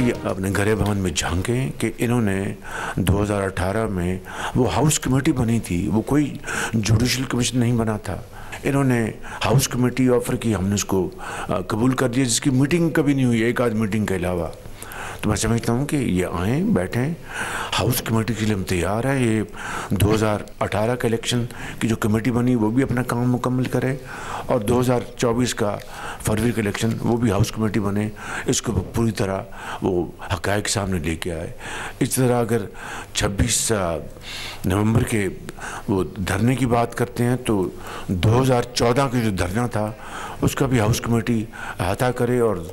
ये अपने घरे भवन में झांकें कि इन्होंने 2018 में वो हाउस कमेटी बनी थी, वो कोई जुडिशल कमीशन नहीं बना था। इन्होंने हाउस कमेटी ऑफर की, हमने उसको कबूल कर लिया, जिसकी मीटिंग कभी नहीं हुई एक आध मीटिंग के अलावा। तो मैं समझता हूँ कि ये आएँ, बैठें, हाउस कमेटी के लिए हम तैयार हैं। ये 2018 का इलेक्शन की जो कमेटी बनी वो भी अपना काम मुकम्मल करे, और 2024 का फरवरी का इलेक्शन वो भी हाउस कमेटी बने, इसको पूरी तरह वो हक़ाइक़ सामने लेके आए। इस तरह अगर 26 नवंबर के वो धरने की बात करते हैं तो 2014 का जो धरना था उसका भी हाउस कमेटी अहाता करे, और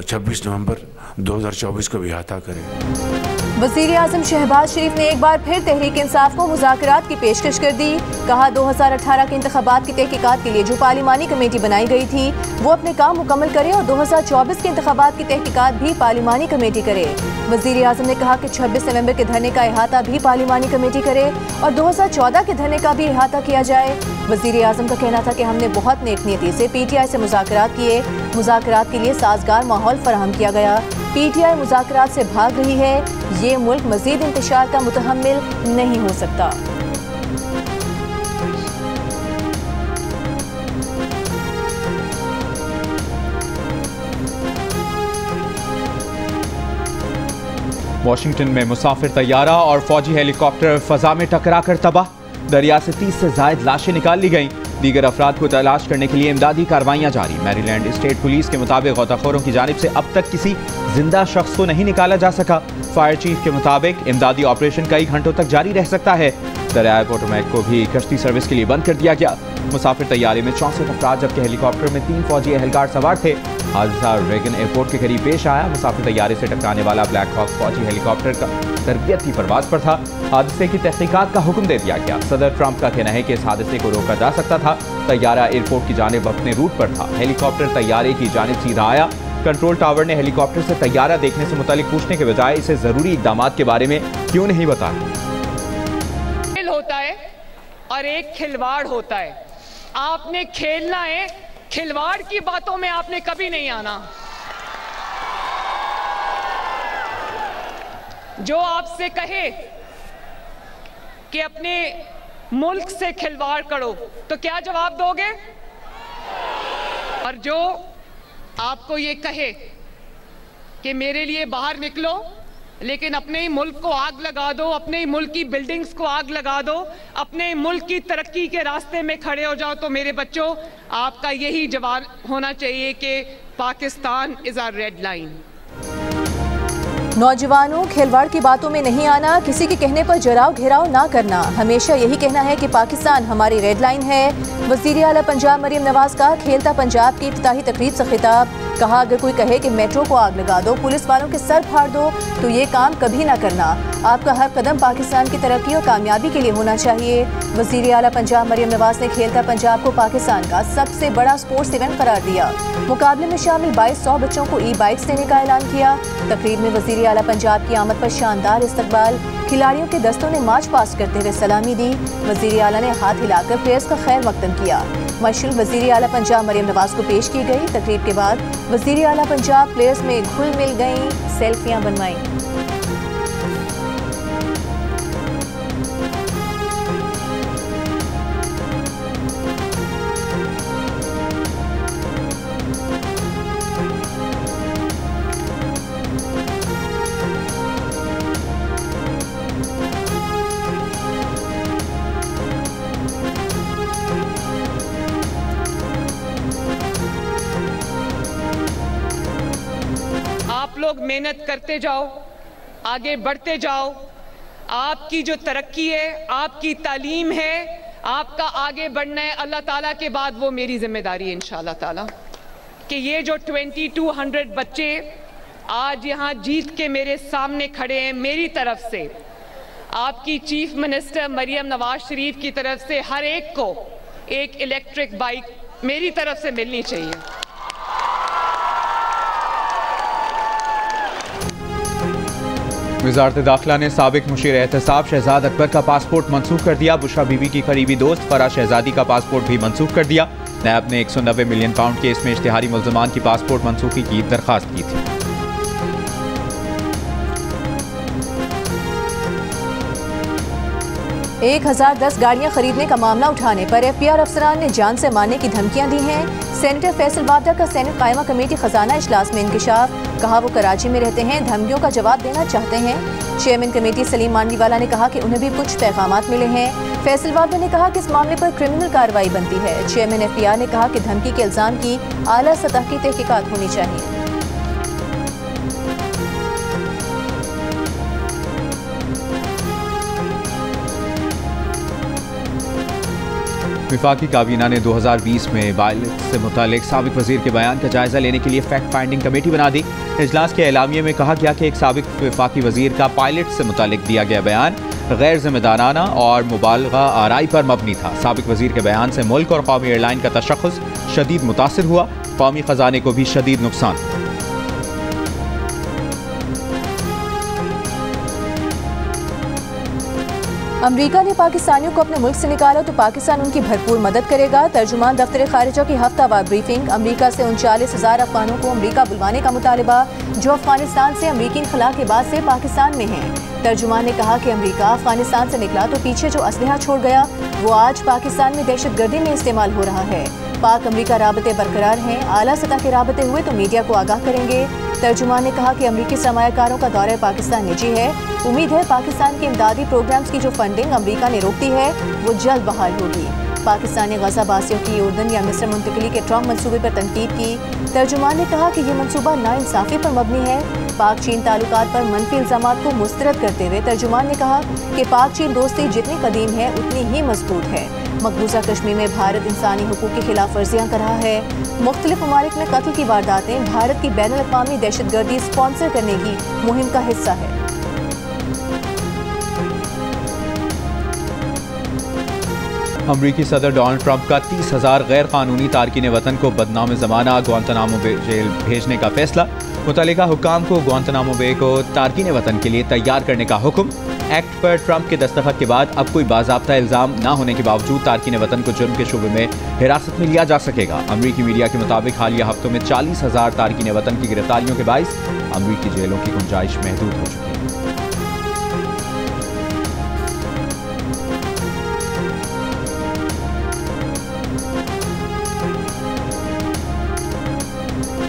26 नवंबर 2024 का भी अहाता करे। वज़ीर आज़म शहबाज शरीफ ने एक बार फिर तहरीक इंसाफ को मुज़ाकरात की पेशकश कर दी। कहा 2018 के इंतख़ाबात की तहक़ीक़ात के लिए जो पार्लिमानी कमेटी बनाई गई थी वो अपने काम मुकम्मल करे, और 2024 के इंतख़ाबात की तहक़ीक़ात भी पार्लिमानी कमेटी करे। वज़ीर आज़म ने कहा कि 26 नवंबर के धरने का अहाता भी पार्लिमानी कमेटी करे और 2014 के धरने का भी अहाता किया जाए। वज़ीर आज़म का कहना था कि हमने बहुत नेक नीयती से PTI से मुज़ाकरात किए, मुज़ाकरात के लिए साजगार माहौल फराहम किया गया। PTI मुज़ाकरात से भाग रही है, ये मुल्क मज़ीद इंतशार का मुतहम्मिल नहीं हो सकता। वाशिंगटन में मुसाफिर तैयारा और फौजी हेलीकॉप्टर फजा में टकराकर तबाह। दरिया से 30 से ज़ायद लाशें निकाल ली गईं। दीगर अफराद को तलाश करने के लिए इमदादी कार्रवाइयाँ जारी। मैरीलैंड स्टेट पुलिस के मुताबिक गौताखोरों की जानिब से अब तक किसी जिंदा शख्स को नहीं निकाला जा सका। फायर चीफ के मुताबिक इमदादी ऑपरेशन कई घंटों तक जारी रह सकता है। दरियाए पोटोमैक को भी कश्ती सर्विस के लिए बंद कर दिया गया। मुसाफिर तैयारे में 64 अफराद जबकि हेलीकॉप्टर में 3 फौजी एहलकार सवार थे। हादसा रेगन एयरपोर्ट के करीब पेश आया। मुसाफिर तैयारे से टकराने वाला ब्लैक हॉक फौजी हेलीकॉप्टर का तरबियती परवाज पर था। हादसे की तहकीकात का हुक्म दे दिया गया। सदर ट्रंप का कहना है कि इस हादसे को रोका जा सकता था। तैयारा एयरपोर्ट की जानिब अपने रूट पर था। हेलीकॉप्टर तैयारे की जानिब सीधा आया। कंट्रोल टावर ने हेलीकॉप्टर से तैयारा देखने से मुतालिक पूछने के बजाय इसे जरूरी इकदाम के बारे में क्यों नहीं बताया। खेल होता है और एक खिलवाड़ होता है। आपने खेलना है, खिलवाड़ की बातों में आपने कभी नहीं आना। जो आपसे कहे कि अपने मुल्क से खिलवाड़ करो तो क्या जवाब दोगे? और जो आपको ये कहे कि मेरे लिए बाहर निकलो लेकिन अपने ही मुल्क को आग लगा दो, अपने ही मुल्क की बिल्डिंग्स को आग लगा दो, अपने ही मुल्क की तरक्की के रास्ते में खड़े हो जाओ, तो मेरे बच्चों आपका यही जवाब होना चाहिए कि Pakistan is our red line. नौजवानों, खिलवाड़ की बातों में नहीं आना, किसी के कहने पर जराव घेराव ना करना, हमेशा यही कहना है कि पाकिस्तान हमारी रेड लाइन है। वज़ीर आला पंजाब मरियम नवाज का खेलता पंजाब की इफ्तिताही तकरीब से खिताब। कहा अगर कोई कहे कि मेट्रो को आग लगा दो, पुलिस वालों के सर फाड़ दो, तो ये काम कभी ना करना। आपका हर कदम पाकिस्तान की तरक्की और कामयाबी के लिए होना चाहिए। वज़ीर आला पंजाब मरियम नवाज ने खेलता पंजाब को पाकिस्तान का सबसे बड़ा स्पोर्ट्स इवेंट करार दिया। मुकाबले में शामिल 2200 बच्चों को ई-बाइक्स देने का ऐलान किया। तकरीब में वज़ीर आला पंजाब की आमद पर शानदार इस्तकबाल। खिलाड़ियों के दस्तों ने मार्च पास करते हुए सलामी दी। वज़ीर आला ने हाथ हिलाकर प्लेयर्स का खैर मकदम किया। मशरूल वज़ीर आला पंजाब मरियम नवाज को पेश की गई। तकरीब के बाद वज़ीर आला पंजाब प्लेयर्स में घुल मिल गईं, सेल्फियां बनवाईं। लोग मेहनत करते जाओ, आगे बढ़ते जाओ। आपकी जो तरक्की है, आपकी तालीम है, आपका आगे बढ़ना है, अल्लाह ताला के बाद वो मेरी जिम्मेदारी है इंशाअल्लाह ताला कि ये जो 2200 बच्चे आज यहाँ जीत के मेरे सामने खड़े हैं, मेरी तरफ से आपकी चीफ मिनिस्टर मरियम नवाज शरीफ की तरफ से हर एक को एक इलेक्ट्रिक बाइक मेरी तरफ से मिलनी चाहिए। वज़ारत दाखिला ने साबिक मुशीर एहतसाब शहजाद अकबर का पासपोर्ट मनसूख कर दिया। बुशरा बीबी की करीबी दोस्त फरा शहजादी का पासपोर्ट भी मनसूख कर दिया। नैब ने 190 मिलियन पाउंड केस में इश्तिहारी मुल्ज़मान की पासपोर्ट मंसूखी की दरख्वास्त की थी। एक 1010 गाड़ियां खरीदने का मामला उठाने पर FPR अफसरान ने जान से मारने की धमकियां दी हैं। सेनेटर फैसल वाड्डा का सेनेट कायमा कमेटी खजाना इजलास में इंकिशाफ, कहा वो कराची में रहते हैं, धमकियों का जवाब देना चाहते हैं। चेयरमैन कमेटी सलीम मानवीवाला ने कहा कि उन्हें भी कुछ पैगामात मिले हैं। फैसल वाड्डा ने कहा कि इस मामले पर क्रिमिनल कार्रवाई बनती है। चेयरमैन FPR ने कहा कि धमकी के इल्जाम की आला सतह की तहकीकात होनी चाहिए। वफाकी काबीना ने 2020 में वायलेंस से मुतालिक साबिक वजीर के बयान का जायजा लेने के लिए फैक्ट फाइंडिंग कमेटी बना दी। इजलास के एलामिये में कहा गया कि एक साबिक वफाकी वजीर का पायलट से मुतालिक दिया गया बयान गैर जिम्मेदाराना और मुबालगा आराई पर मबनी था। साबिक वजीर के बयान से मुल्क और कौमी एयरलाइन का तशख़्ख़ुस शदीद मुतासिर हुआ, कौमी खजाने को भी शदीद नुकसान हुआ। अमरीका ने पाकिस्तानियों को अपने मुल्क से निकाला तो पाकिस्तान उनकी भरपूर मदद करेगा। तर्जुमान दफ्तर खारिजा की हफ्तावार ब्रीफिंग। अमरीका से 39,000 अफगानों को अमरीका बुलवाने का मुतालबा, जो अफगानिस्तान से अमरीकी इनखला के बाद से पाकिस्तान में हैं। तर्जुमान ने कहा कि अमरीका अफगानिस्तान से निकला तो पीछे जो असलहा छोड़ गया वो आज पाकिस्तान में दहशतगर्दी में इस्तेमाल हो रहा है। पाक अमरीका राबते बरकरार हैं, आला सतह के राबते हुए तो मीडिया को आगाह करेंगे। तर्जुमान ने कहा कि अमरीकी सरमायाकारों का दौरा पाकिस्तान निजी है। उम्मीद है पाकिस्तान के इमदादी प्रोग्राम्स की जो फंडिंग अमरीका ने रोक दी है वो जल्द बहाल होगी। पाकिस्तान ने गजा बासियों की उर्दन या मिस्र मुंतकली के ट्रम्प मंसूबे पर तनकीद की। तर्जुमान ने कहा कि ये मंसूबा नाइंसाफी पर मबनी है। पाक चीन ताल्लुकात पर मनफी इल्जामात को मुस्तरद करते हुए तर्जुमान ने कहा कि पाक चीन दोस्ती जितनी कदीम है उतनी ही मजबूत है। मकबूजा कश्मीर में भारत इंसानी हुकूक की खिलाफ वर्जियाँ कर रहा है। मुख्तलिफ ममालिक में कत्ल की वारदातें भारत की बैनुल अक़वामी दहशतगर्दी स्पॉन्सर करने की मुहिम का हिस्सा है। अमरीकी सदर डोनाल्ड ट्रंप का 30,000 गैर कानूनी तारकीन वतन को बदनाम ज़माना ग्वांतानामो बे जेल भेजने का फैसला। मुतल्लिका हुक्काम को ग्वांतानामो बे को तारकीन वतन के लिए तैयार करने का हुक्म। एक्ट पर ट्रंप के दस्तखत के बाद अब कोई बाज़ाब्ता इल्ज़ाम न होने के बावजूद तारकीन वतन को जुर्म के शुबे में हिरासत में लिया जा सकेगा। अमरीकी मीडिया के मुताबिक हालिया हफ्तों में 40,000 तारकीन वतन की गिरफ्तारियों के बाइस अमरीकी जेलों की गुंजाइश महदूद हो चुकी है।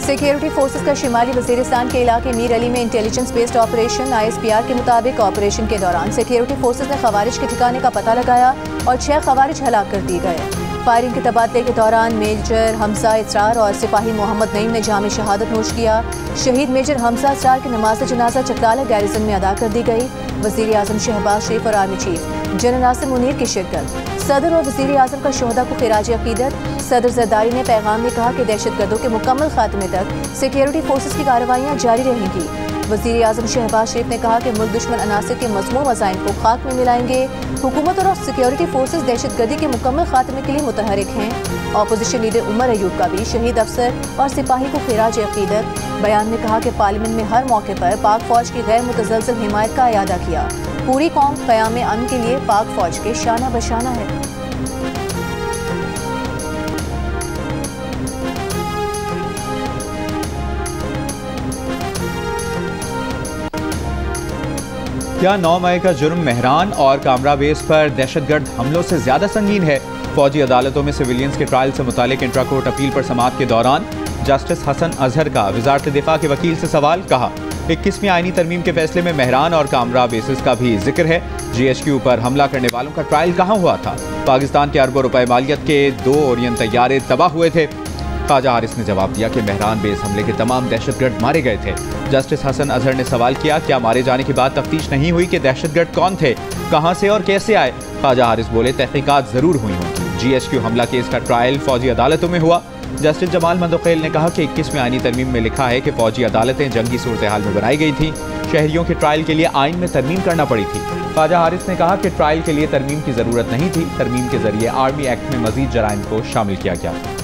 सिक्योरिटी फोर्सेस का शिमाली वजीरिस्तान के इलाके मीर अली में इंटेलिजेंस बेस्ड ऑपरेशन। ISPR के मुताबिक ऑपरेशन के दौरान सिक्योरिटी फोर्सेस ने खवारिज के ठिकाने का पता लगाया और 6 खवारिज हलाक कर दिए गए। फायरिंग के तबादले के दौरान मेजर हमजा इसरार और सिपाही मोहम्मद नईम ने जाम शहादत नोश किया। शहीद मेजर हमजा इसरार की नमाज जनाजा चकराला गैरिजन में अदा कर दी गई। वज़ीर आज़म शहबाज शरीफ और army chief general Nasir Munir की शिरकत। सदर और वज़ीर आज़म का शोहदा को खिराज अक़ीदत। सदर ज़रदारी ने पैगाम में कहा कि दहशतगर्दों के मुकम्मल खात्मे तक सिक्योरिटी फोर्सेस की कार्रवाइयाँ जारी रहेंगी। वज़ीर आज़म शहबाज शरीफ ने कहा कि मुल्क दुश्मन अनासिर के मज़मूम अज़ाइम को खाक में मिलाएंगे। हुकूमत और सिक्योरिटी फोर्सेस दहशतगर्दी के मुकम्मल खात्मे के लिए मुतहरिक हैं। अपोजिशन लीडर उमर अयूब का भी शहीद अफसर और सिपाही को खिराज अक़ीदत। बयान में कहा कि पार्लियामेंट में हर मौके पर पाक फ़ौज की गैर मुतज़लज़ल हिमायत का अयादा किया। पूरी कौम क़याम अमन के लिए पाक फ़ौज के शाना बशाना है। क्या 9 मई का जुर्म मेहरान और कामरा बेस पर दहशतगर्द हमलों से ज्यादा संगीन है? फौजी अदालतों में सिविलियंस के ट्रायल से मुतालिक इंट्रा कोर्ट अपील पर समाअत के दौरान जस्टिस हसन अजहर का वजारत दिफा के वकील से सवाल। कहा 21वीं आईनी तरमीम के फैसले में मेहरान और कामरा बेसिस का भी जिक्र है। GHQ पर हमला करने वालों का ट्रायल कहाँ हुआ था? पाकिस्तान के अरबों रुपए मालियत के 2 ओरियन तैयारे तबाह हुए थे। ख्वाजा हारिस ने जवाब दिया कि मेहरान बेस हमले के तमाम दहशतगर्द मारे गए थे। जस्टिस हसन अजहर ने सवाल किया, क्या मारे जाने के बाद तफ्तीश नहीं हुई कि दहशतगर्द कौन थे, कहां से और कैसे आए? ख्वाजा हारिस बोले, तहकीकात जरूर हुई होंगी। GHQ हमला केस का ट्रायल फौजी अदालतों में हुआ। जस्टिस जमाल मंदोखेल ने कहा कि 21वीं आईनी तरमीम में लिखा है कि फौजी अदालतें जंगी सूरत हाल में बनाई गई थी। शहरियों के ट्रायल के लिए आइन में तरमीम करना पड़ी थी। ख्वाजा हारिस ने कहा कि ट्रायल के लिए तरमीम की जरूरत नहीं थी। तरमीम के जरिए आर्मी एक्ट में मजीद जराइम को शामिल किया गया था।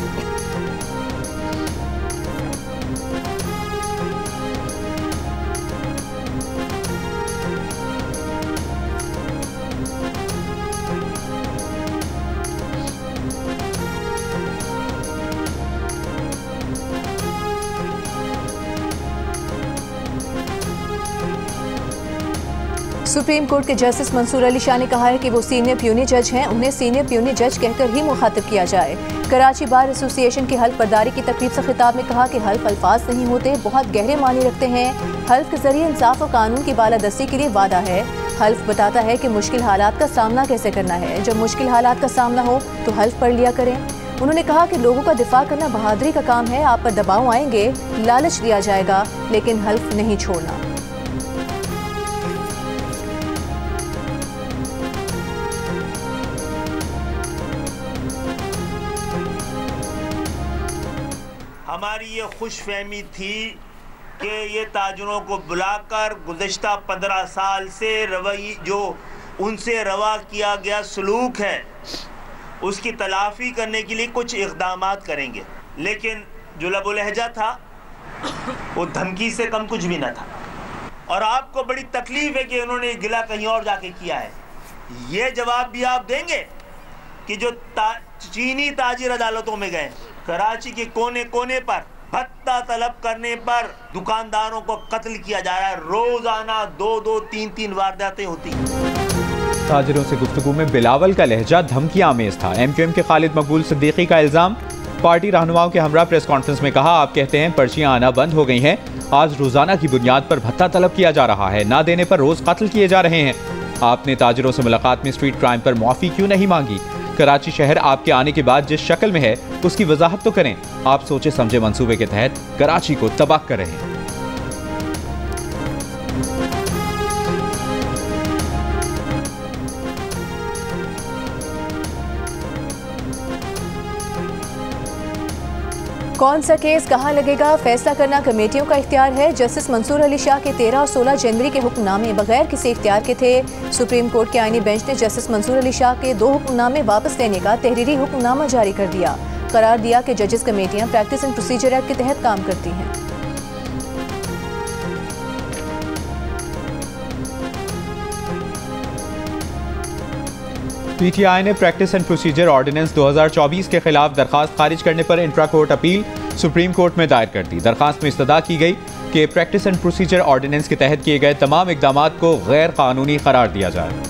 सुप्रीम कोर्ट के जस्टिस मंसूर अली शाह ने कहा है कि वो सीनियर प्यूनी जज हैं, उन्हें सीनियर प्यूनी जज कहकर ही मुखातिब किया जाए। कराची बार एसोसिएशन की हल्फ बर्दारी की तकरीब से खिताब में कहा कि हल्फ अल्फाज नहीं होते, बहुत गहरे मानी रखते हैं। हल्फ के जरिए इंसाफ और कानून की बालादस्ती के लिए वादा है। हल्फ बताता है कि मुश्किल हालात का सामना कैसे करना है। जब मुश्किल हालात का सामना हो तो हल्फ पढ़ लिया करें। उन्होंने कहा कि लोगों का दिफा करना बहादुरी का काम है। आप पर दबाव आएंगे, लालच दिया जाएगा, लेकिन हल्फ नहीं छोड़ना। हमारी ये खुशफहमी थी कि ये ताजरों को बुलाकर गुज़श्ता 15 साल से रवैये जो उनसे रवा किया गया सलूक है उसकी तलाफ़ी करने के लिए कुछ इक़दामात करेंगे, लेकिन जो लबो लहजा था वो धमकी से कम कुछ भी न था। और आपको बड़ी तकलीफ़ है कि उन्होंने गिला कहीं और जाके किया है। ये जवाब भी आप देंगे कि जो चीनी ताजिर अदालतों में गए, कराची के कोने कोने पर भत्ता तलब करने पर दुकानदारों को कत्ल किया जा रहा है। रोजाना 2-2, 3-3 वारदातें होती हैं। ताजिरों से गुफ्तगू में बिलावल का लहजा धमकियां आमेज था। MQM के खालिद मकबूल सिद्दीकी का इल्जाम, पार्टी रहनुमाओं के हमरा प्रेस कॉन्फ्रेंस में कहा, आप कहते हैं पर्चियां आना बंद हो गई हैं, आज रोजाना की बुनियाद पर भत्ता तलब किया जा रहा है, ना देने पर रोज कत्ल किए जा रहे हैं। आपने ताजिरों से मुलाकात में स्ट्रीट क्राइम पर माफी क्यों नहीं मांगी? कराची शहर आपके आने के बाद जिस शक्ल में है उसकी वजाहत तो करें। आप सोचे समझे मंसूबे के तहत कराची को तबाह कर रहे हैं। कौन सा केस कहां लगेगा, फैसला करना कमेटियों का इख्तियार है। जस्टिस मंसूर अली शाह के 13 और 16 जनवरी के हुक्मनामे बगैर किसी इख्तियार के थे। सुप्रीम कोर्ट के आईनी बेंच ने जस्टिस मंसूर अली शाह के 2 हुक्मनामे वापस लेने का तहरीरी हुक्मनामा जारी कर दिया। करार दिया कि जजेस कमेटियां प्रैक्टिस एंड प्रोसीजर एक्ट के तहत काम करती हैं। PTI ने प्रैक्टिस एंड प्रोसीजर ऑर्डिनेंस 2024 के खिलाफ दरखास्त खारिज करने पर intra court appeal supreme court में दायर कर दी। दरखास्त में इस्तदा की गई कि प्रैक्टिस एंड प्रोसीजर ऑर्डिनेंस के तहत किए गए तमाम इकदामात को गैर कानूनी करार दिया जाए।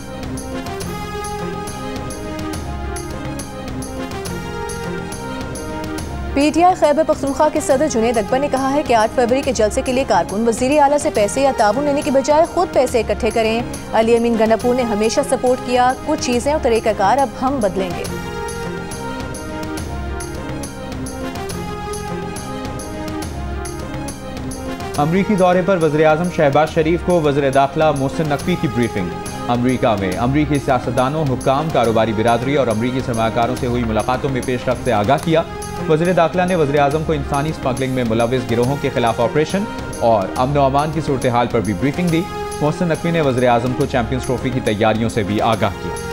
PTI खैबर पख्तूनख्वा के सदर जुनैद अकबर ने कहा है कि 8 फरवरी के जलसे के लिए कारकुन वज़ीर आला से पैसे या ताबून लेने की बजाय खुद पैसे इकट्ठे करें। अली अमीन गन्नापुर ने हमेशा सपोर्ट किया, कुछ चीजें और तरीकाकार अब हम बदलेंगे। अमरीकी दौरे पर वज़ीर-ए-आज़म शहबाज शरीफ को वज़ीर दाखिला मोहसिन नकवी की ब्रीफिंग। अमरीका में अमरीकी सियासतदानों, हुक्काम, कारोबारी बिरादरी और अमरीकी सरमाकारों से हुई मुलाकातों में पेशरफ्त से आगाह किया। वज़ीर दाखिला ने वज़ीर-ए-आज़म को इंसानी स्मगलिंग में मुलविस गिरोहों के खिलाफ ऑपरेशन और अमन व अमान की सूरत हाल पर भी ब्रीफिंग दी। मोहसिन नकवी ने वज़ीर-ए-आज़म को चैंपियंस ट्रॉफी की तैयारियों से भी आगाह किया।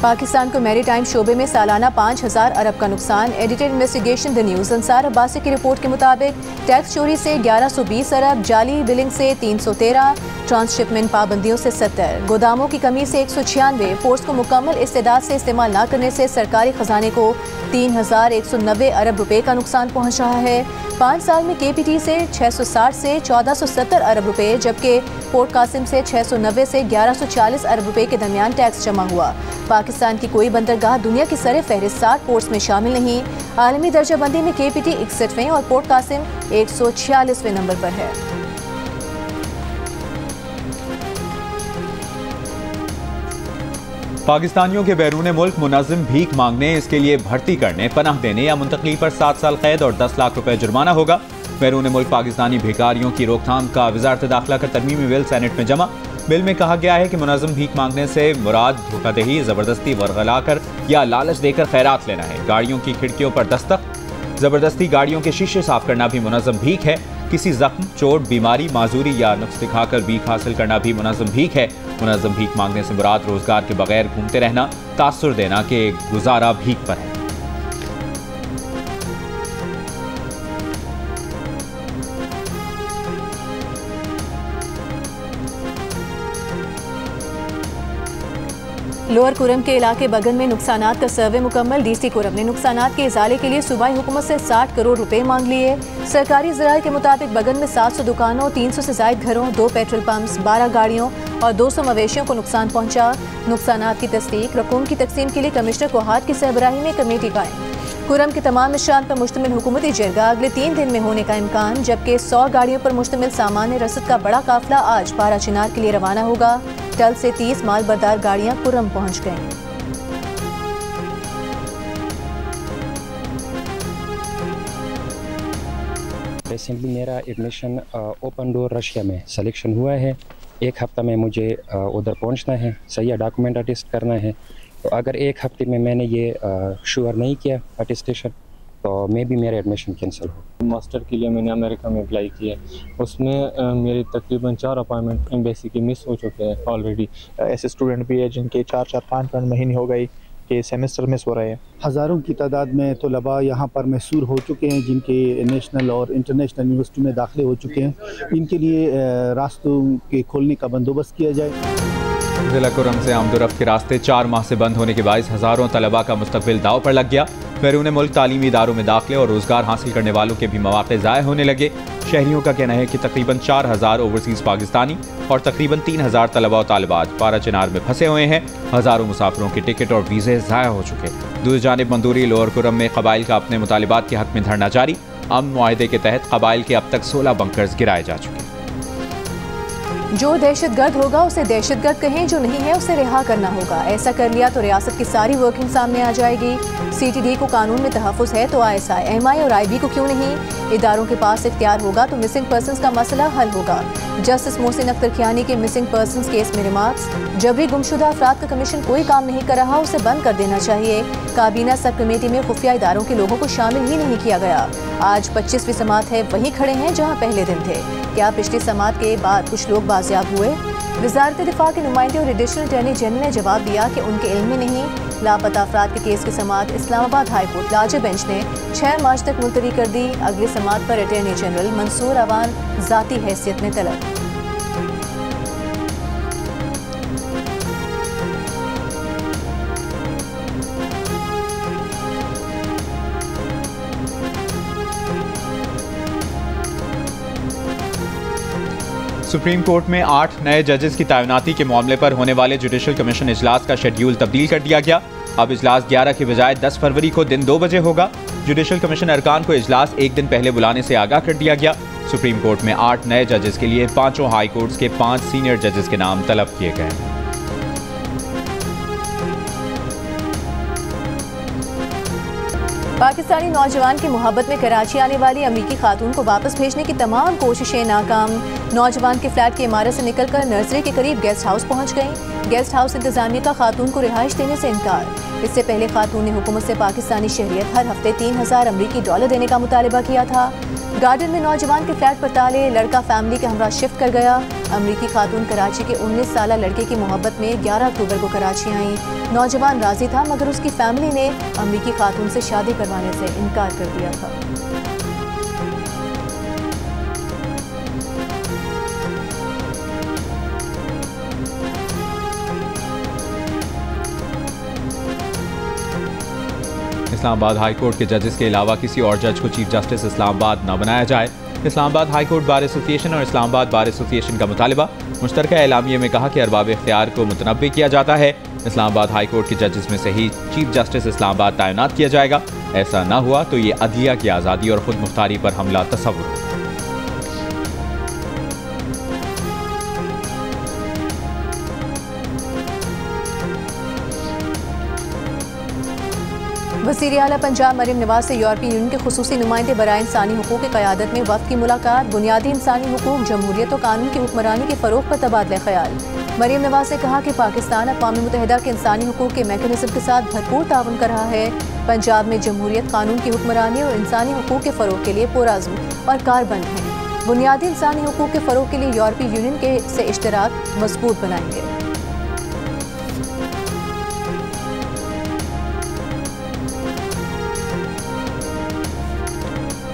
पाकिस्तान को मैरीटाइम शोबे में सालाना 5000 अरब का नुकसान। Edited investigation the news Ansar Abbasi की रिपोर्ट के मुताबिक टैक्स चोरी से 1120 अरब, जाली बिलिंग से 313, ट्रांसशिपमेंट पाबंदियों से 70, गोदामों की कमी से 196, फोर्स को मुकम्मल इस्तेदाद से इस्तेमाल न करने से सरकारी खजाने को 3190 अरब रुपए का नुकसान पहुँच रहा है। 5 साल में KPT से 660 से 1470 अरब रुपए, जबकि पोर्ट कासिम से 690 से 1140 अरब रुपए के दरमियान टैक्स जमा हुआ। पाकिस्तान की कोई बंदरगाह दुनिया की सरे फहरिस्त 60 पोर्ट्स में शामिल नहीं। आलमी दर्जाबंदी में KPT 61वें और पोर्ट कासिम 146वें नंबर पर है। पाकिस्तानियों के बैरून मुल्क मुनज़्ज़म भीख मांगने, इसके लिए भर्ती करने, पनाह देने या मुंतकली पर 7 साल कैद और 10 लाख रुपए जुर्माना होगा। बैरून मुल्क पाकिस्तानी भिखारियों की रोकथाम का वज़ारत दाखिला का तरमीमी बिल सेनेट में जमा। बिल में कहा गया है कि मुनज़्ज़म भीख मांगने से मुराद धोखाधड़ी, ज़बरदस्ती वरगलाकर या लालच देकर खैरात लेना है। गाड़ियों की खिड़कियों पर दस्तक, ज़बरदस्ती गाड़ियों के शीशे साफ करना भी मुनज़्ज़म भीख है। किसी जख्म, चोट, बीमारी, माजूरी या नुक्स दिखाकर भीख हासिल करना भी मुनज़्ज़म भीख है। मुनज़्ज़म भीख मांगने से मुराद रोजगार के बगैर घूमते रहना, तासुर देना कि गुजारा भीख पर है। लोअर कुरम के इलाके बगन में नुकसानात का सर्वे मुकम्मल। डीसी कुरम ने नुकसानात के इजाले के लिए सूबाई हुकूमत से 60 करोड़ रुपए मांग लिए। सरकारी ज़राए के मुताबिक बगन में 700 दुकानों, 300 से ज़ायद घरों, 2 पेट्रोल पंप्स, 12 गाड़ियों और 200 मवेशियों को नुकसान पहुंचा। नुकसानात की तस्दीक रकूम की तकसीम के लिए कमिश्नर कोहाट की सरबराही में कमेटी कायम। कुरम के तमाम निशान पर मुश्तमिल हुकूमती जरगा अगले 3 दिन में होने का इम्कान, जबकि 100 गाड़ियों पर मुश्तमिल सामान्य रसद का बड़ा काफिला आज पारा चिनार के लिए रवाना होगा। टल से 30 माल बरदार गाड़ियां कुरम पहुंच गईं। रिसेंटली मेरा एडमिशन ओपन डोर रशिया में सिलेक्शन हुआ है। 1 हफ्ता में मुझे उधर पहुंचना है, सही डॉक्यूमेंट अटेस्ट करना है। तो अगर 1 हफ्ते में मैंने ये श्योर नहीं किया अटेस्टेशन तो मे भी मेरा एडमिशन कैंसिल हो। मास्टर के लिए मैंने अमेरिका में अप्लाई किया, उसमें मेरी तकरीबन 4 अपॉइंटमेंट एम्बेसी के मिस हो चुके हैं ऑलरेडी। ऐसे स्टूडेंट भी है जिनके 4-5 महीने हो गए कि सेमेस्टर मिस हो रहे हैं। हज़ारों की तादाद में तलबा यहाँ पर मैसूर हो चुके हैं जिनके नेशनल और इंटरनेशनल यूनिवर्सिटी में दाखिले हो चुके हैं। इनके लिए रास्तों के खोलने का बंदोबस्त किया जाए। जिला कुरम से आमदोरफ्त के रास्ते 4 माह से बंद होने के बायस हज़ारों तलबा का मुस्तकबिल दाव पर लग गया। बैरून मुल्क तालीमी इदारों में दाखिले और रोज़गार हासिल करने वालों के भी मौक़े ज़ाय होने लगे। शहरियों का कहना है कि तकरीबन 4000 ओवरसीज़ पाकिस्तानी और तकरीबन 3000 तलबा और तालिबात पारा चिनार में फंसे हुए हैं। हज़ारों मुसाफिरों के टिकट और वीज़े ज़ाय हो चुके। दूसरी जानिब मंदूरी लोअर कुरम में कबाइल का अपने मुतालिबात के हक़ में धरना जारी। अमन मुआहदे के तहत कबाइल के अब तक 16 बंकर्स गिराए जा चुके। जो दहशतगर्द होगा उसे दहशतगर्द कहें, जो नहीं है उसे रिहा करना होगा। ऐसा कर लिया तो रियासत की सारी वर्किंग सामने आ जाएगी। CTD को कानून में तहफ़्फ़ुज़ है तो ISI, MI और IB को क्यों नहीं? इदारों के पास इख्तियार होगा तो मिसिंग पर्सनस का मसला हल होगा। जस्टिस मोहसिन अख्तर खियानी के मिसिंग पर्सनस केस में रिमार्क्स, जबरी गुमशुदा अफराद का कमीशन कोई काम नहीं कर रहा, उसे बंद कर देना चाहिए। काबीना सब कमेटी में खुफिया इदारों के लोगों को शामिल ही नहीं किया गया। आज 25वीं समात है, वहीं खड़े हैं जहाँ पहले दिन थे। क्या पिछली समात के बाद कुछ लोग बाजियाब हुए? वज़ारत दिफा के नुमाइंदे और एडिशनल अटॉर्नी जनरल ने जवाब दिया कि उनके इल्म में नहीं। लापता अफराद के केस की समात Islamabad high court larger bench ने 6 मार्च तक मुलतवी कर दी। अगली समात पर अटॉर्नी जनरल मंसूर अवान ज़ाती हैसियत में तलब। सुप्रीम कोर्ट में 8 नए जजेस की तैनाती के मामले पर होने वाले जुडिशल कमीशन इजलास का शेड्यूल तब्दील कर दिया गया। अब इजलास 11 के बजाय 10 फरवरी को दिन 2 बजे होगा। जुडिशल कमीशन अरकान को इजलास 1 दिन पहले बुलाने से आगाह कर दिया गया। सुप्रीम कोर्ट में 8 नए जजेस के लिए 5 हाई कोर्ट्स के 5 सीनियर जजेस के नाम तलब किए गए। पाकिस्तानी नौजवान की मोहब्बत में कराची आने वाली अमरीकी खातून को वापस भेजने की तमाम कोशिशें नाकाम। नौजवान के फ्लैट की इमारत से निकलकर नर्सरी के करीब गेस्ट हाउस पहुंच गईं। गेस्ट हाउस इंतजामिया का खातून को रिहाइश देने से इनकार। इससे पहले खातून ने हुकूमत से पाकिस्तानी शहरियत हर हफ्ते $3000 अमरीकी डॉलर देने का मुतालबा किया था। गार्डन में नौजवान के फ्लैट पर ताले, लड़का फैमिली के हमरा शिफ्ट कर गया। अमरीकी खातून कराची के 19 साला लड़के की मोहब्बत में 11 अक्टूबर को कराची आई। नौजवान राजी था मगर उसकी फैमिली ने अमरीकी खातून से शादी करवाने से इनकार कर दिया था। इस्लामाबाद हाई कोर्ट के जजेस के अलावा किसी और जज को चीफ जस्टिस इस्लामाबाद न बनाया जाए। Islamabad high court bar association और इस्लामाबाद बार एसोसिएशन का मुतालबा। मुश्तरका एलामिये में कहा कि अरबाब इख्तियार को मुतनब्बी किया जाता है। इस्लामाबाद हाई कोर्ट के जजेस में से ही चीफ जस्टिस इस्लामाबाद तैनात किया जाएगा। ऐसा न हुआ तो ये अदलिया की आज़ादी और खुद मुख्तारी पर हमला तस्वुर होगा। वज़ीर आला पंजाब मरीम नवाज से यूरोपीय यूनियन के खुसूसी नुमाइंदे बराए इंसानी हुकूक की क़यादत में वफ़द की मुलाकात। बुनियादी इंसानी हुकूक, जमहूरियत और कानून की हुक्मरानी के फ़रोग़ पर तबादला ख्याल। मरीम नवाज ने कहा कि पाकिस्तान अक़वाम मुत्तहिदा के इंसानी हुकूक के मैकेनिज़्म के साथ भरपूर ताउन कर रहा है। पंजाब में जमहूरियत, कानून की हुक्मरानी और इंसानी हुकूक के फ़रोग़ के लिए पुरअज़्म और कारबंद है। बुनियादी इंसानी हुकूक के फ़रोग़ के लिए यूरोपीय यूनियन के से इश्तराक मजबूत बनाएंगे।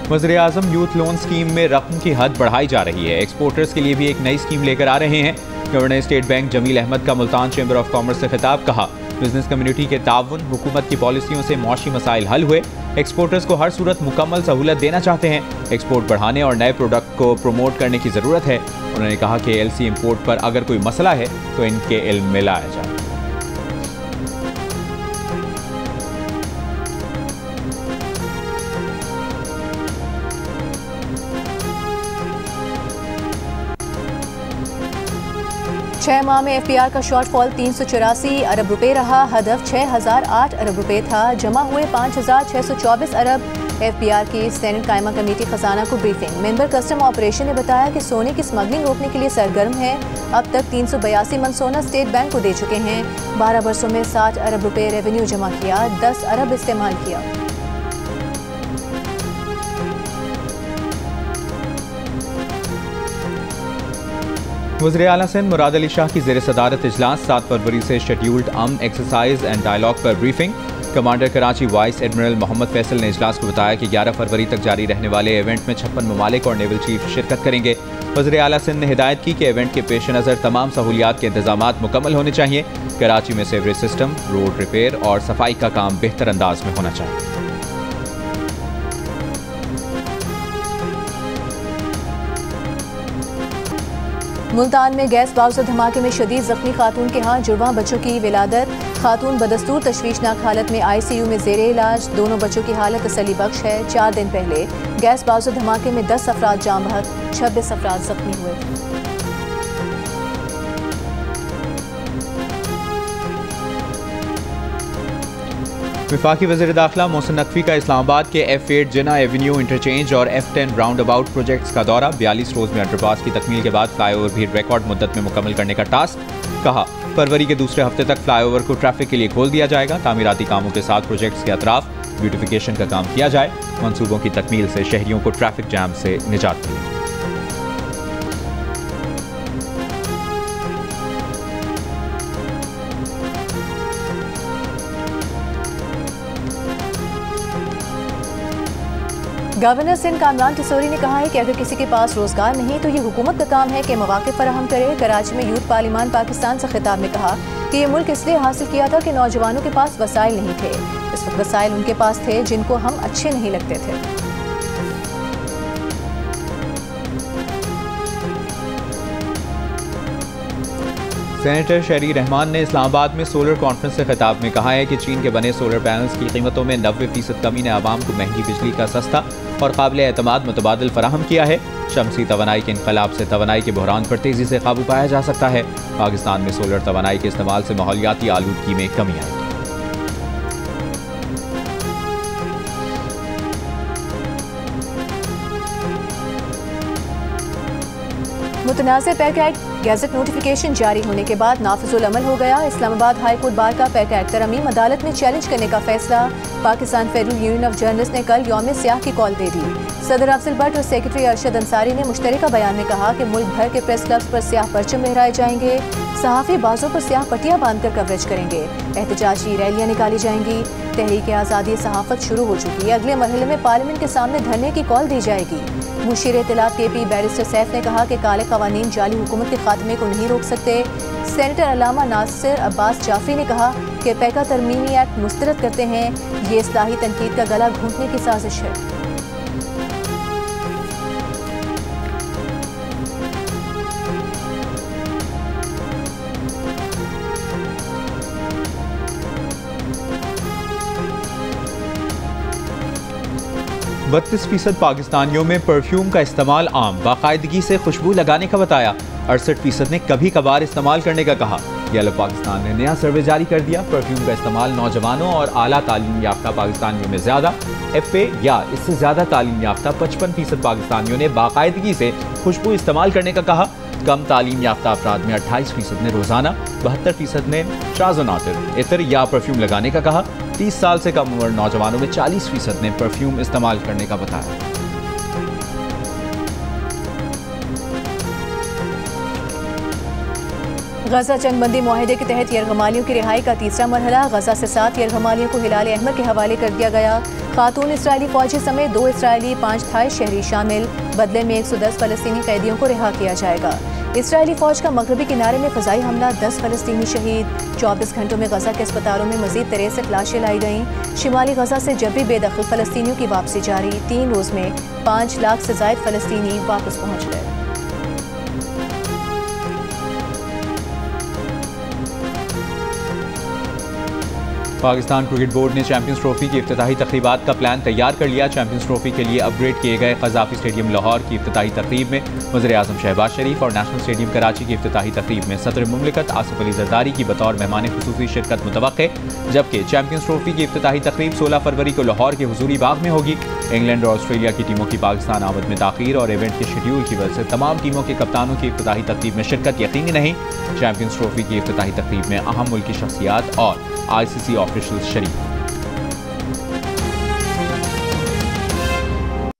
वज़ीर आज़म यूथ लोन स्कीम में रकम की हद बढ़ाई जा रही है। एक्सपोर्टर्स के लिए भी एक नई स्कीम लेकर आ रहे हैं। Governor State Bank Jameel Ahmed का मुल्तान चैम्बर ऑफ कॉमर्स से खिताब। कहा बिजनेस कम्युनिटी के ताउन, हुकूमत की पॉलिसियों से मौशी मसाइल हल हुए। एक्सपोर्टर्स को हर सूरत मुकम्मल सहूलत देना चाहते हैं। एक्सपोर्ट बढ़ाने और नए प्रोडक्ट को प्रमोट करने की ज़रूरत है। उन्होंने कहा कि एलसी इंपोर्ट पर अगर कोई मसला है तो इनके इल्म में लाया जाए। छह माह में एफपीआर का शॉर्टफॉल 384 अरब रुपए रहा। हदफ 6008 अरब रुपए था। जमा हुए 5624 अरब। एफपीआर की सेनेट कायमा कमेटी खजाना को ब्रीफिंग। मेंबर कस्टम ऑपरेशन ने बताया कि सोने की स्मगलिंग रोकने के लिए सरगर्म है। अब तक 382 मन सोना स्टेट बैंक को दे चुके हैं। 12 वर्षों में 60 अरब रुपए रेवेन्यू जमा किया, 10 अरब इस्तेमाल किया। वज़ीर आला सिंध मुराद अली शाह की ज़ेर सदारत इजलास। 7 फरवरी से शेड्यूल्ड एक्सरसाइज एंड डायलॉग पर briefing. Commander Karachi vice admiral Mohammad Faisal ने इजलास को बताया कि 11 फरवरी तक जारी रहने वाले इवेंट में 56 ममालिक और नेवल चीफ शिरकत करेंगे। वज़ीर आला सिंध ने हिदायत की कि इवेंट के पेश नज़र तमाम सहूलियात के इंतजामात मुकम्मल होने चाहिए। कराची में सीवरेज सिस्टम, रोड रिपेयर और सफाई का काम बेहतर अंदाज में होना चाहिए। मुल्तान में गैस बारूद धमाके में शदीद जख्मी खातून के हाथ जुड़वां बच्चों की विलादत। खातून बदस्तूर तशवीशनाक हालत में ICU में जेरे इलाज। दोनों बच्चों की हालत तसल्ली बख्श है। 4 दिन पहले गैस बारूद धमाके में 10 अफराद जाम बहक, 26 अफराद जख्मी हुए थे। वफाकी वज़ीर दाखिला मोहसिन नकवी का इस्लामाबाद के F8 जिना एवेन्यू इंटरचेंज और F10 राउंड अबाउट प्रोजेक्ट्स का दौरा। 42 रोज में अंडरपास की तकमील के बाद फ्लाईओवर भी रिकॉर्ड मुद्दत में मुकम्मल करने का टास्क। कहा, फरवरी के दूसरे हफ्ते तक फ्लाईओवर को ट्रैफिक के लिए खोल दिया जाएगा। तामीराती कामों के साथ प्रोजेक्ट्स के अतराफ ब्यूटिफिकेशन का काम किया जाए। मंसूबों की तकमील से शहरियों को ट्रैफिक जैम से निजात मिलेगी। गवर्नर सिंध कामरान टिसोरी ने कहा है कि अगर किसी के पास रोजगार नहीं तो ये हुकूमत का काम है कि मौके फराहम करे। कराची में यूथ पार्लिमान पाकिस्तान से खिताब में कहा कि ये मुल्क इसलिए हासिल किया था कि नौजवानों के पास वसाइल नहीं थे। इस वक्त वसाइल उनके पास थे जिनको हम अच्छे नहीं लगते थे। सेनेटर शहरी रहमान ने इस्लामाबाद में सोलर कॉन्फ्रेंस से खिताब में कहा है कि चीन के बने सोलर पैनल्स की कीमतों में 90% कमी ने आवाम को महंगी बिजली का सस्ता और काबिल एतमाद मुतबादिल फराहम किया है। शमसी तवानाई के इनकलाब से तवानाई के बहरान पर तेजी से काबू पाया जा सकता है। पाकिस्तान में सोलर तवानाई के इस्तेमाल से माहौलियाती आलूदगी में कमी आएगी। मुतनाज़ पैक एक्ट गैजेट नोटिफिकेशन जारी होने के बाद नाफिजुल अमल हो गया। इस्लामाबाद हाई कोर्ट बार का पैक एक्ट तरमीम अदालत में चैलेंज करने का फैसला। Pakistan federal union of journalist ने कल यौम सियाह की कॉल दे दी। सदर अफजल भट्ट और सेक्रेटरी अरशद अंसारी ने मुश्तरका बयान में कहा कि मुल्क भर के प्रेस क्लब्स पर स्याह परचम लहराए जाएंगे। सहाफ़ी बाजों पर स्याह पट्टियां बांधकर कवरेज करेंगे। एहतजाजी रैलियां निकाली जाएंगी। तहरीक आज़ादी सहाफ़त शुरू हो चुकी है। अगले मरहले में पार्लियामेंट के सामने धरने की कॉल दी जाएगी। मुशीर इत्तलात KP बैरिस्टर सैफ ने कहा कि काले क़वानीन जाली हुकूमत के खात्मे को नहीं रोक सकते। सेनेटर अल्लामा नासिर अब्बास जाफरी ने कहा कि पैका तरमीमी एक्ट मुस्तरद करते हैं। ये इस्लाही तनकीद का गला घोंटने की साजिश है। बत्तीस % पाकिस्तानियों में परफ्यूम का इस्तेमाल आम, बाकायदगी से खुशबू लगाने का बताया। 68% ने कभी कभार इस्तेमाल करने का कहा। येलो पाकिस्तान ने नया सर्वे जारी कर दिया। परफ्यूम का इस्तेमाल नौजवानों और आला तालीम याफ्ता पाकिस्तानियों में ज़्यादा। FA या इससे ज़्यादा तालीम याफ्ता 55% पाकिस्तानियों ने बाकायदगी से खुशबू इस्तेमाल करने का कहा। कम तालीम याफ्ता अफराद में 28% ने रोज़ाना, 72% ने शाज़ व नादिर इतर या परफ्यूम लगाने का कहा। 30 साल से कम उम्र नौजवानों में 40% ने परफ्यूम इस्तेमाल करने का बताया। गजा जंगबंदी मुआहिदे के तहत यरगमालियों की रिहाई का तीसरा मरहला। गजा से 7 यरगमालियों को हिलाल अहमद के हवाले कर दिया गया। खातून इसराइली फौजी समेत 2 इसराइली 5 थाई शहरी शामिल। बदले में 110 फलस्तीनी कैदियों को रिहा किया जाएगा। इसराइली फौज का मगरबी किनारे में फ़ज़ाई हमला, 10 फ़लस्तीनी शहीद। 24 घंटों में गजा के अस्पतालों में मज़ीद 63 लाशें लाई गईं। शिमाली गजा से जबरी बेदखल फ़लस्तीनियों की वापसी जारी। 3 रोज़ में 5 लाख से ज़ायद फ़लस्तीनी वापस पहुँच गए। पाकिस्तान क्रिकेट बोर्ड ने चैंपियंस ट्रॉफी की इफ्तिताही तकरीबात का प्लान तैयार कर लिया। चैंपियंस ट्रॉफी के लिए अपग्रेड किए गए क़ज़ाफ़ी स्टेडियम लाहौर की इफ्तिताही तकरीब में वज़ीर-ए-आज़म शहबाज शरीफ और नेशनल स्टेडियम कराची की इफ्तिताही तकरीब में सदर मुमलिकत आसिफ अली ज़रदारी की बतौर मेहमान ख़ुसूसी शिरकत मुतवक्के, जबकि चैंपियंस ट्रॉफी की इफ्तिताही तकरीब 16 फरवरी को लाहौर के हुजूरी बाग में होगी। इंग्लैंड और ऑस्ट्रेलिया की टीमों की पाकिस्तान आमद में ताख़ीर और इवेंट के शेड्यूल की वजह से तमाम टीमों के कप्तानों की इफ्तिताही तकरीब में शिरकत यकीनी नहीं। चैंपियंस ट्रॉफी की इफ्तिताही तकरीब में अहम मुल्की शख्सियात और ICC ऑफिशियल शरीक।